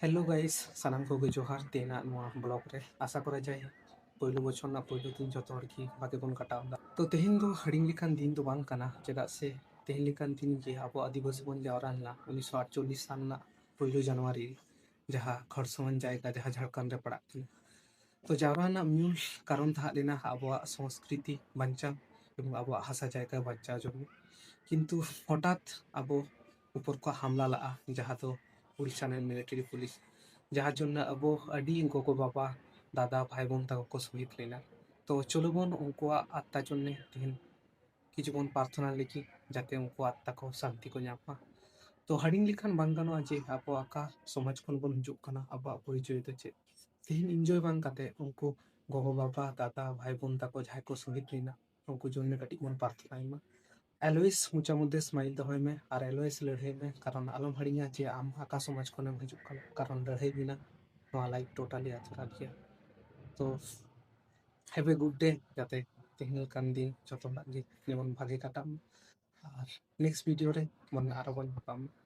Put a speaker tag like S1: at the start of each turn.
S1: hello guys सानाम को जोहार तेना ब्लॉग रे आशा करा जाए पहलू बचर ना पहलू दिन जो की भागे बन कटाव तो तेहन दो हड़िंग लेकान दिन तो बांग कना चेदा से तेहन लेकान दिन के अब आदिवासी बन जावरा लना 1948 साल ना पहलू जनवरी जहाँ खरसवन जायगा जहाँ झारखंड रे पड़ा तो जावरा ना मूल कारण था लेना अब संस्कृति बंचा एवं अब हासा जायगा बंचा जो किंतु हठात अब ऊपर को हमला ला जहाँ तो उड़ीसा मिलिटारी पुलिस जहाँ जन्ना अब अडी गगो बाबा दादा भाई बोन तक को शहीद लेना तो चलो बन उनको आत्मा जन्ने तेहन किचुबन प्रार्थना लेकी जाते उनको आत्मा को शांति को नामा तो हड़िंग लिखान बांग गानोआ जे अब आका समाज खन बन हिजुग कना अब परिचय तो चेक तेहन एंजॉय बांग काते उनको गगो बाबा दादा भाई बोन तक जहाँ को शहीद लेना उनको जन्ने कटी बन प्रार्थना एलोइस मुचा मध्य स्माइल दहय में और एलोइस लड़ाई में कारण आलम हड़िया जे आम आका समाज खन हिजुग कना कारण लड़ाई बिना नोआ लाइफ टोटाली आचरा गया तो हैव ए गुड डे जाते तेहन लेकान दिन जतो हलाक गे जेमन भागे काटाम और नेक्स्ट वीडियो रे मन आरो बन पाम